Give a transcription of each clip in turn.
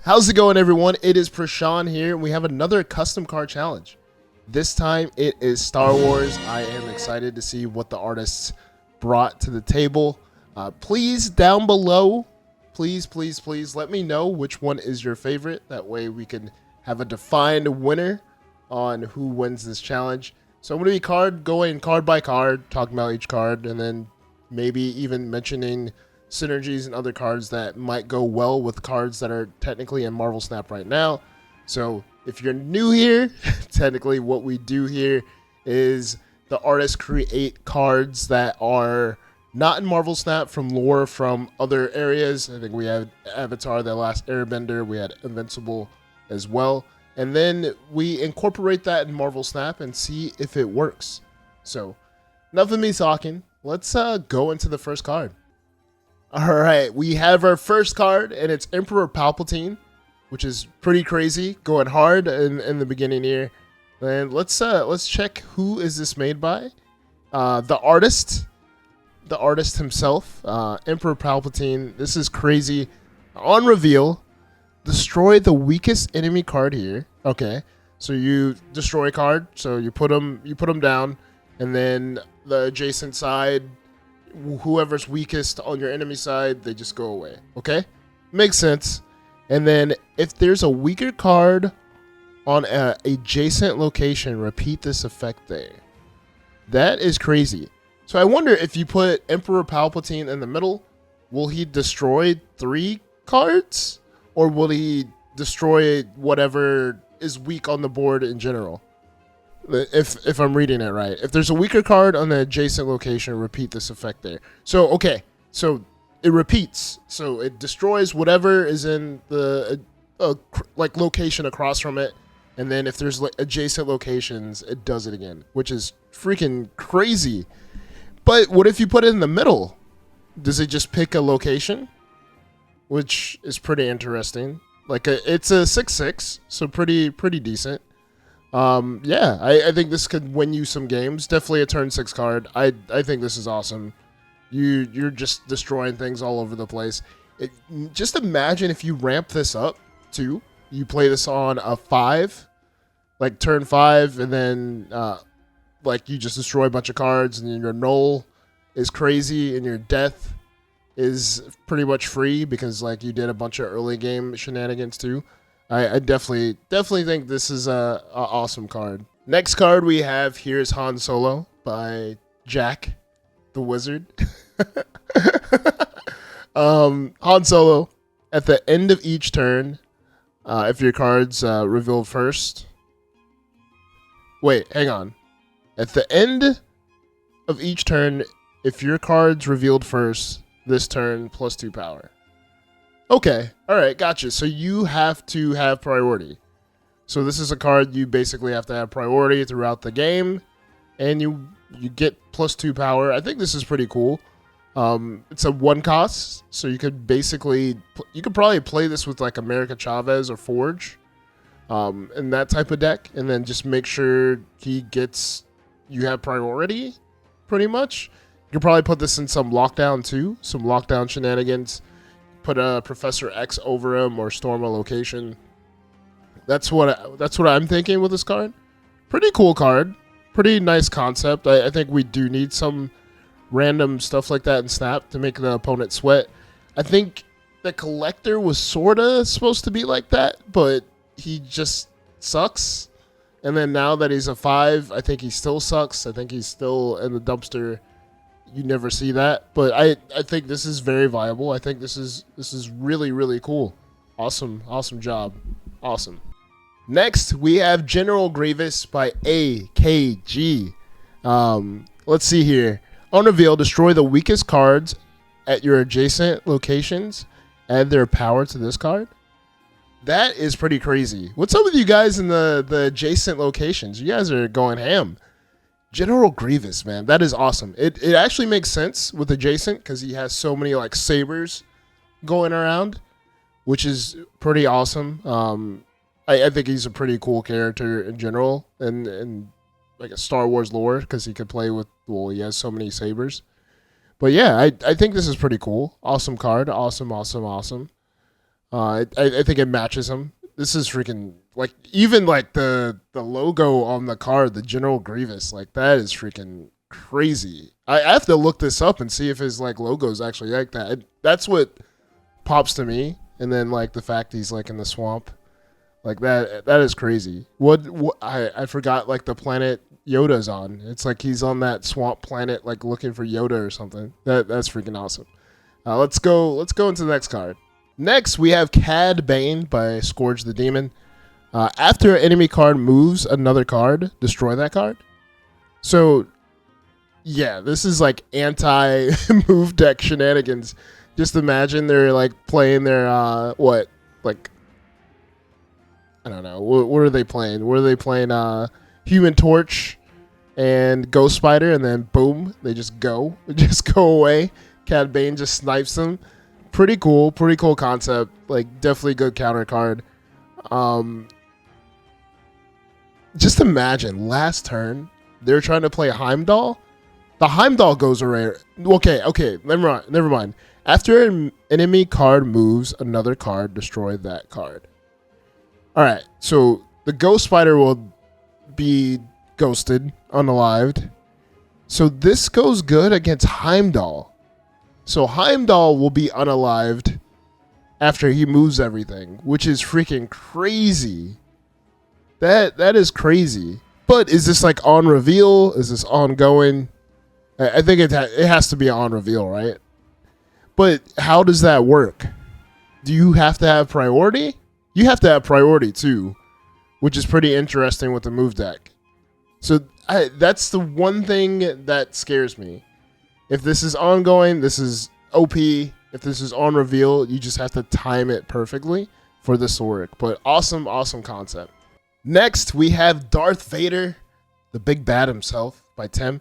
How's it going, everyone? It is Prashan here, and we have another custom card challenge. This time it is Star Wars. I am excited to see what the artists brought to the table. Please, down below, please let me know which one is your favorite. That way we can have a defined winner on who wins this challenge. So I'm going to be going card by card, talking about each card, and then maybe even mentioning synergies and other cards that might go well with cards that are technically in Marvel Snap right now. So if you're new here, technically what we do here is the artists create cards that are not in Marvel Snap from lore from other areas. I think we had Avatar, The Last Airbender, we had Invincible as well. And then we incorporate that in Marvel Snap and see if it works. So enough of me talking. Let's go into the first card. All right, we have our first card, and it's Emperor Palpatine, which is pretty crazy, going hard in the beginning here. And let's check who is this made by. The artist himself, Emperor Palpatine. This is crazy. On reveal, destroy the weakest enemy card here. Okay, so you destroy a card, so you put them down, and then the adjacent side, whoever's weakest on your enemy side, they just go away. Okay, makes sense. And then if there's a weaker card on a adjacent location, repeat this effect there. That is crazy. So I wonder if you put Emperor Palpatine in the middle, will he destroy 3 cards, or will he destroy whatever is weak on the board in general? If I'm reading it right, if there's a weaker card on the adjacent location, repeat this effect there. So okay, so it repeats, so it destroys whatever is in the like location across from it, and then if there's like adjacent locations, it does it again, which is freaking crazy. But what if you put it in the middle? Does it just pick a location? Which is pretty interesting. Like it's a 6/6, so pretty decent. Yeah, I think this could win you some games. Definitely a turn 6 card. I think this is awesome. You're just destroying things all over the place. Just imagine if you ramp this up too. You play this on a 5, like turn 5, and then like you just destroy a bunch of cards, and then your null is crazy, and your death is pretty much free because like you did a bunch of early game shenanigans too. I definitely think this is a awesome card. Next card we have here is Han Solo by Jack the Wizard. Han Solo, at the end of each turn, if your card's revealed first. Wait, hang on. At the end of each turn, if your card's revealed first, this turn +2 power. Okay, all right, gotcha. So you have to have priority. So this is a card you basically have to have priority throughout the game, and you get +2 power. I think this is pretty cool. It's a 1 cost, so you could probably play this with like America Chavez or Forge, in that type of deck, and then just make sure you have priority, pretty much. You could probably put this in some lockdown too, some lockdown shenanigans. Put a Professor X over him or storm a location. That's what I'm thinking with this card. Pretty cool card. Pretty nice concept. I think we do need some random stuff like that in Snap to make the opponent sweat. I think the Collector was sort of supposed to be like that, but he just sucks. And then now that he's a 5, I think he still sucks. I think he's still in the dumpster. You never see that, but I think this is very viable. I think this is really cool. Awesome job. Awesome. Next, we have General Grievous by AKG. Let's see here. On reveal, destroy the weakest cards at your adjacent locations. Add their power to this card. That is pretty crazy. What's up with you guys in the adjacent locations? You guys are going ham. General Grievous, man, that is awesome. It actually makes sense with adjacent because he has so many like sabers going around, which is pretty awesome. I think he's a pretty cool character in general, and like a Star Wars lore because he could play with. Well, he has so many sabers. But yeah, I think this is pretty cool. Awesome card. Awesome. I think it matches him. This is freaking like even like the logo on the card, the General Grievous, like that is freaking crazy. I have to look this up and see if his like logo is actually like that. That's what pops to me. And then like the fact he's like in the swamp, like that is crazy. What I forgot like the planet Yoda's on. It's like he's on that swamp planet like looking for Yoda or something. That's freaking awesome. Let's go into the next card. Next, we have Cad Bane by Scorge the Demon. After an enemy card moves another card, destroy that card. So, yeah, this is like anti-move deck shenanigans. Just imagine they're like playing their, I don't know. What are they playing? What are they playing? Human Torch and Ghost Spider, and then boom, they just go away. Cad Bane just snipes them. Pretty cool concept. Like definitely good counter card. Just imagine last turn they're trying to play Heimdall. The Heimdall goes away. Okay, never mind. After an enemy card moves another card, destroy that card. All right, so the Ghost Spider will be ghosted, unalived. So this goes good against Heimdall. So Heimdall will be unalived after he moves everything, which is freaking crazy. That is crazy. But is this like on reveal? Is this ongoing? I think it has to be on reveal, right? But how does that work? Do you have to have priority? You have to have priority too, which is pretty interesting with the move deck. So that's the one thing that scares me. If this is ongoing, this is OP. If this is on reveal, you just have to time it perfectly for this to work. But awesome concept. Next, we have Darth Vader, the big bad himself, by Tim.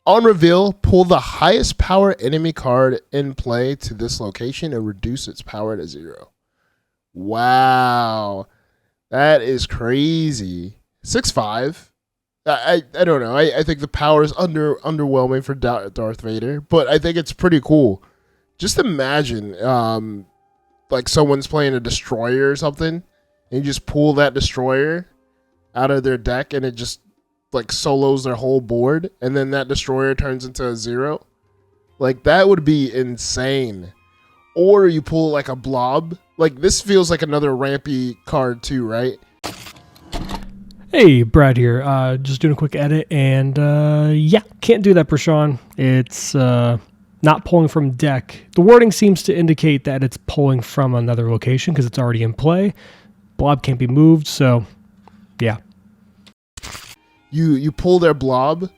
On reveal, pull the highest power enemy card in play to this location and reduce its power to 0. Wow. That is crazy. 6'5". I don't know. I think the power is underwhelming for Darth Vader, but I think it's pretty cool. Just imagine, like someone's playing a destroyer or something, and you just pull that destroyer out of their deck, and it just like solos their whole board, and then that destroyer turns into a 0. Like that would be insane. Or you pull like a blob. Like this feels like another rampy card too, right? Hey, Brad here. Just doing a quick edit, and yeah, can't do that, Prashawn. It's not pulling from deck. The wording seems to indicate that it's pulling from another location because it's already in play. Blob can't be moved, so yeah. You pull their blob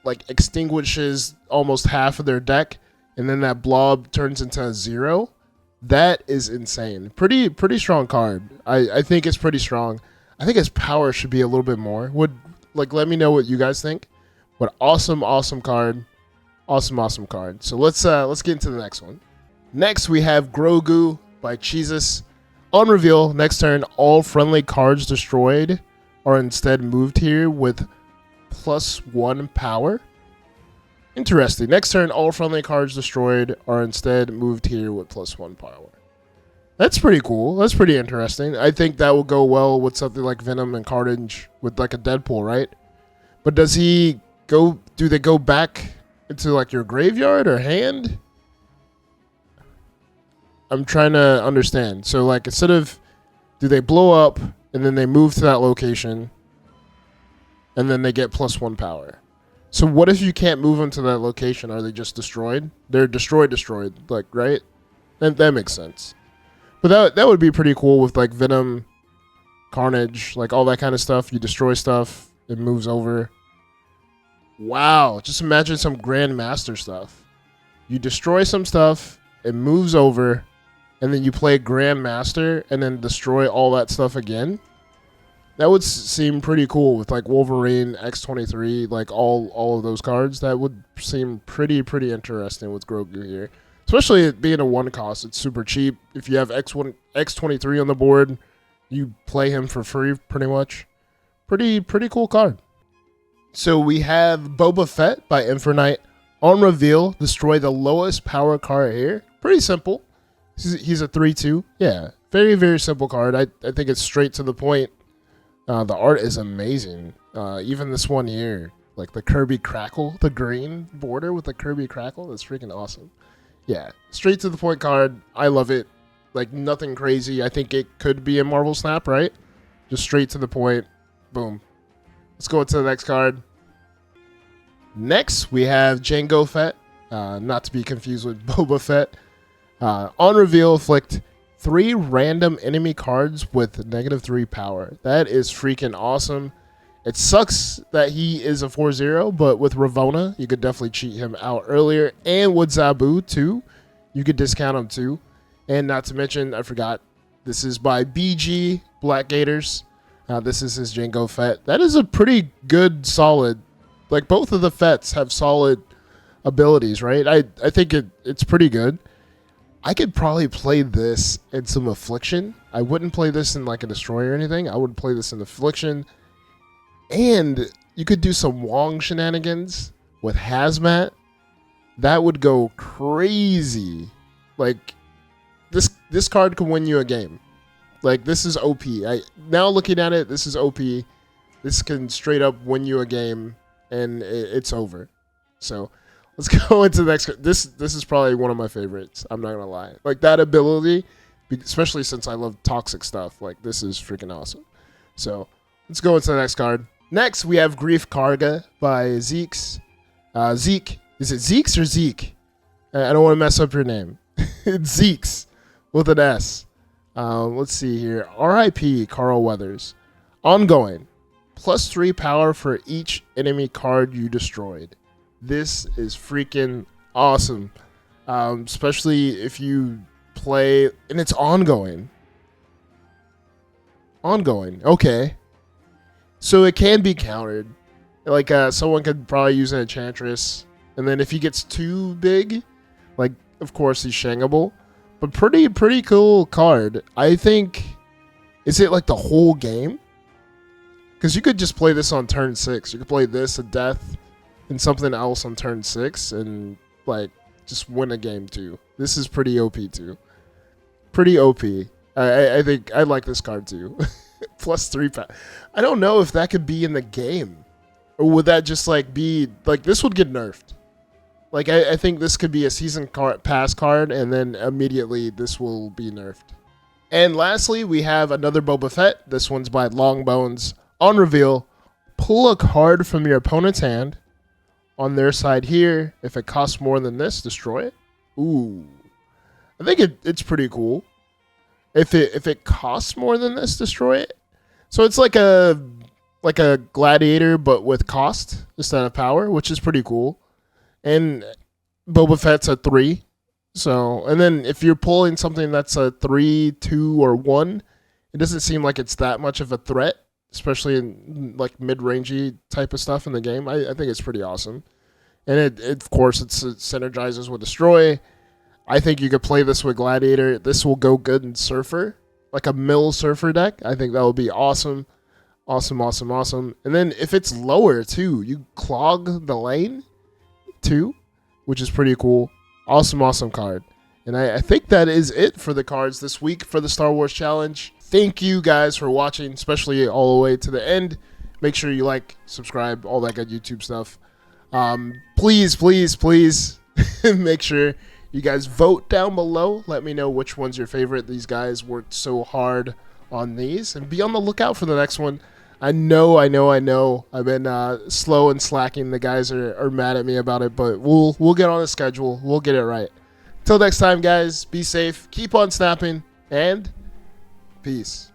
like extinguishes almost half of their deck, and then that blob turns into a 0. That is insane. Pretty strong card. I think it's pretty strong. I think his power should be a little bit more. Let me know what you guys think. But awesome card. Awesome card. So let's get into the next one. Next we have Grogu by Cheesus. On reveal, next turn, all friendly cards destroyed are instead moved here with +1 power. Interesting. Next turn, all friendly cards destroyed are instead moved here with +1 power. That's pretty cool. That's pretty interesting. I think that will go well with something like Venom and Carnage with like a Deadpool, right? But do they go back into like your graveyard or hand? I'm trying to understand. So like instead of, do they blow up and then they move to that location and then they get +1 power? So what if you can't move them to that location? Are they just destroyed? They're destroyed, like, right? That makes sense. But that would be pretty cool with like Venom, Carnage, like all that kind of stuff. You destroy stuff, it moves over. Wow, just imagine some Grandmaster stuff. You destroy some stuff, it moves over, and then you play Grandmaster and then destroy all that stuff again. That would seem pretty cool with like Wolverine, X-23, like all of those cards. That would seem pretty interesting with Grogu here. Especially it being a 1 cost, it's super cheap. If you have X-23 on the board, you play him for free pretty much. Pretty cool card. So we have Boba Fett by Inferknight. On reveal, destroy the lowest power card here. Pretty simple. He's a 3/2. Yeah, very, very simple card. I think it's straight to the point. The art is amazing. Even this one here, like the Kirby Crackle, the green border with the Kirby Crackle, that's freaking awesome. Yeah, straight to the point card. I love it. Like nothing crazy. I think it could be a Marvel Snap, right? Just straight to the point. Boom. Let's go to the next card. Next, we have Jango Fett. Not to be confused with Boba Fett. On reveal, afflict 3 random enemy cards with -3 power. That is freaking awesome. It sucks that he is a 4/0, but with Ravonna, you could definitely cheat him out earlier. And with Zabu, too, you could discount him, too. And not to mention, I forgot, this is by BG Black Gators. This is his Jango Fett. That is a pretty good, solid. Like, both of the Fetts have solid abilities, right? I think it's pretty good. I could probably play this in some Affliction. I wouldn't play this in like a Destroyer or anything. I would play this in Affliction. And you could do some Wong shenanigans with Hazmat. That would go crazy. Like, this card could win you a game. Like, this is OP. Now looking at it, this is OP. This can straight up win you a game, and it's over. So let's go into the next. This is probably one of my favorites. I'm not gonna lie. Like that ability, especially since I love toxic stuff. Like this is freaking awesome. So let's go into the next card. Next we have Greef Karga by Zeeks. Zeke. Is it Zeeks or Zeke? I don't want to mess up your name. It's Zeeks with an S. Let's see here. R.I.P. Carl Weathers. Ongoing. +3 power for each enemy card you destroyed. This is freaking awesome. Especially if you play... And it's ongoing. Ongoing. Okay. So it can be countered. Like, someone could probably use an Enchantress. And then if he gets too big, like, of course, he's shangable. But pretty cool card. I think... Is it like the whole game? Because you could just play this on turn 6. You could play this, a death, and something else on turn 6, and like just win a game too. This is pretty OP too. Pretty OP. I think I like this card too. +3 power. I don't know if that could be in the game, or would that just like be like this would get nerfed. Like I think this could be a season pass card, and then immediately this will be nerfed. And lastly, we have another Boba Fett. This one's by LongBones. On reveal, pull a card from your opponent's hand. On their side here, if it costs more than this, destroy it. Ooh, I think it's pretty cool. If it costs more than this, destroy it. So it's like a gladiator, but with cost instead of power, which is pretty cool. And Boba Fett's a 3. So, and then if you're pulling something that's a 3, 2, or 1, it doesn't seem like it's that much of a threat. Especially in like mid-rangey type of stuff in the game. I think it's pretty awesome. And it of course, it synergizes with Destroy. I think you could play this with Gladiator. This will go good in Surfer. Like a Mill Surfer deck. I think that would be awesome. Awesome. And then if it's lower too, you clog the lane too, which is pretty cool. Awesome card. And I think that is it for the cards this week for the Star Wars Challenge. Thank you guys for watching, especially all the way to the end. Make sure you like, subscribe, all that good YouTube stuff. Please make sure you guys vote down below. Let me know which one's your favorite. These guys worked so hard on these. And be on the lookout for the next one. I know. I've been slow and slacking. The guys are mad at me about it, but we'll get on a schedule. We'll get it right. Till next time, guys, be safe, keep on snapping, and... peace.